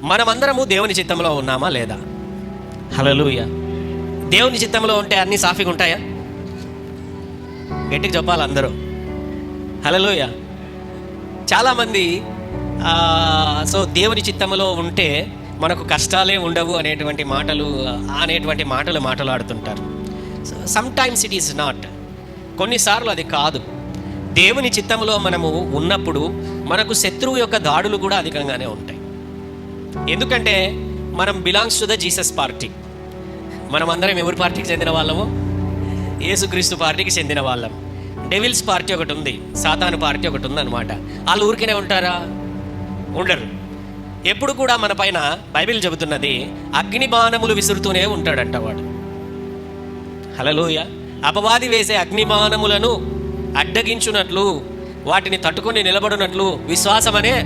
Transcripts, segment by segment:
మనమందరము దేవుని చిత్తంలో ఉన్నామా లేదా? హల్లెలూయా. దేవుని చిత్తంలో ఉంటే అన్నీ సాఫీగా ఉంటాయా? గట్టిగా చెప్పాలి అందరూ. హల్లెలూయా. చాలామంది దేవుని చిత్తంలో ఉంటే మనకు కష్టాలే ఉండవు అనేటువంటి మాటలు మాట్లాడుతుంటారు. Some times it is not. కొన్నిసార్లు అది కాదు. దేవుని చిత్తంలో మనము ఉన్నప్పుడు మనకు శత్రువు యొక్క దాడులు కూడా అధికంగానే ఉంటాయి. ఎందుకంటే మనం belongs to the Jesus party. మనం అందరం ఎవరి పార్టీకి చెందిన వాళ్ళము? యేసుక్రీస్తు పార్టీకి చెందిన వాళ్ళం. డెవిల్స్ పార్టీ ఒకటి ఉంది, సాతాను పార్టీ ఒకటి ఉంది అనమాట. వాళ్ళు ఊరికనే ఉంటారా? ఉండరు. ఎప్పుడు కూడా మన పైన బైబిల్ చెబుతున్నది అగ్ని బాణములు విసురుతూనే ఉంటాడంట వాడు. హల్లెలూయా. అపవాది వేసే అగ్ని బాణములను అడ్డగించున్నట్లు, వాటిని తట్టుకొని నిలబడినట్లు విశ్వాసమనే.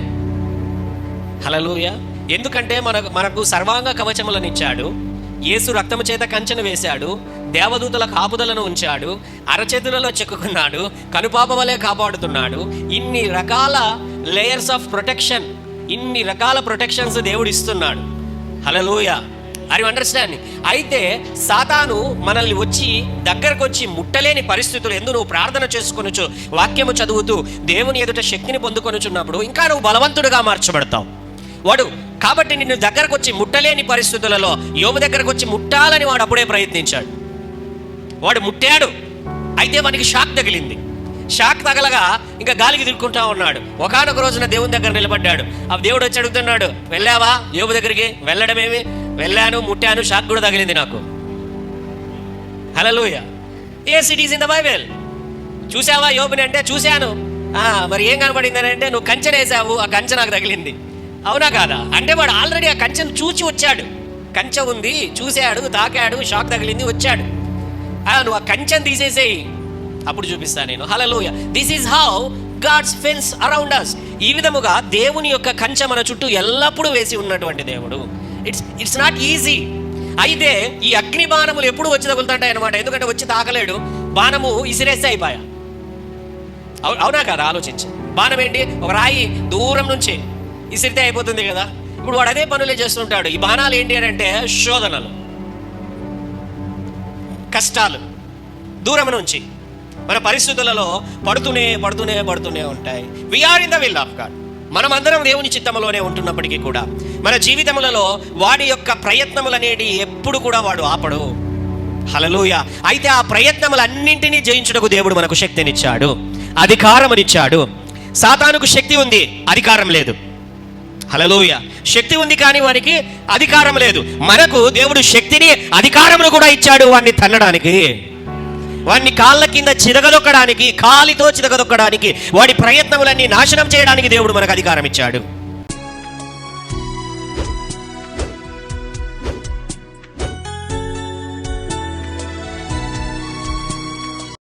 హల్లెలూయా. ఎందుకంటే మనకు సర్వాంగ కవచములను ఇచ్చాడు, యేసు రక్తము చేత కంచెను వేశాడు, దేవదూతల కాపుదలను ఉంచాడు, అరచేతులలో చెక్కుకున్నాడు, కనుపాప వలె కాపాడుతున్నాడు. ఇన్ని రకాల లేయర్స్ ఆఫ్ ప్రొటెక్షన్, ఇన్ని రకాల ప్రొటెక్షన్స్ దేవుడు ఇస్తున్నాడు. హల్లెలూయా. Are you understanding? అయితే సాతాను మనల్ని దగ్గరకు వచ్చి ముట్టలేని పరిస్థితులు ఎందుకు నువ్వు ప్రార్థన చేసుకొనొచ్చు, వాక్యము చదువుతూ దేవుని ఎదుట శక్తిని పొందుకొనుచున్నప్పుడు ఇంకా నువ్వు బలవంతుడిగా మార్చబడతావు. వాడు కాబట్టి నిన్ను దగ్గరకు వచ్చి ముట్టలేని పరిస్థితులలో యోబు దగ్గరకు వచ్చి ముట్టాలని వాడు అప్పుడే ప్రయత్నించాడు. వాడు ముట్టాడు, అయితే వానికి షాక్ తగిలింది. షాక్ తగలగా ఇంకా గాలికి తిరుగుకుంటా ఉన్నాడు. ఒకానొక రోజున దేవుని దగ్గర నిలబడ్డాడు. ఆ దేవుడు వచ్చి అడుగుతున్నాడు, వెళ్ళావా యోబు దగ్గరికి? వెళ్ళడమేమి, వెళ్ళాను, ముట్టాను, షాక్ కూడా తగిలింది నాకు. హల్లెలూయా. yes it is in the Bible. చూసావా యోబుని అంటే చూశాను. మరి ఏం కనబడిందని అంటే నువ్వు కంచెను వేసావు, ఆ కంచె నాకు తగిలింది. అవునా కాదా? అంటే వాడు ఆల్రెడీ ఆ కంచెను చూచి వచ్చాడు. కంచె ఉంది, చూశాడు, తాకాడు, షాక్ తగిలింది, వచ్చాడు. నువ్వు ఆ కంచెను తీసేసేయి, అప్పుడు చూపిస్తా నేను. Hallelujah. This is how God's fence around us. ఈ విధముగా దేవుని యొక్క కంచె మన చుట్టూ ఎల్లప్పుడూ వేసి ఉన్నటువంటి దేవుడు. It's not easy. అయితే ఈ అగ్ని బాణములు ఎప్పుడు వచ్చి తగులుతుంటాయి అనమాట. ఎందుకంటే వచ్చి తాకలేడు, బాణము ఇసిరేస్తే అయిపోయా. అవునా కదా? ఆలోచించి, బాణం ఏంటి? ఒక రాయి దూరం నుంచి ఇసిరితే అయిపోతుంది కదా. ఇప్పుడు వాడు అదే పనులే చేస్తుంటాడు. ఈ బాణాలు ఏంటి అని అంటే శోధనలు, కష్టాలు, దూరం నుంచి మన పరిస్థితులలో పడుతూనే ఉంటాయి. We are in the will of God. మనమందరం దేవుని చిత్తములోనే ఉంటున్నప్పటికీ కూడా మన జీవితములలో వాడి యొక్క ప్రయత్నములు అనేది ఎప్పుడు కూడా వాడు ఆపడు. హల్లెలూయా. అయితే ఆ ప్రయత్నములన్నింటినీ జయించుటకు దేవుడు మనకు శక్తినిచ్చాడు, అధికారమునిచ్చాడు. సాతానుకు శక్తి ఉంది, అధికారం లేదు. హల్లెలూయా. శక్తి ఉంది కానీ వానికి అధికారం లేదు. మనకు దేవుడు శక్తిని, అధికారమును కూడా ఇచ్చాడు వాడిని తన్నడానికి, వాడిని కాళ్ళ కింద చిరగదొక్కడానికి, కాలితో చిరగదొక్కడానికి, వాడి ప్రయత్నములన్నీ నాశనం చేయడానికి దేవుడు మనకు అధికారం ఇచ్చాడు.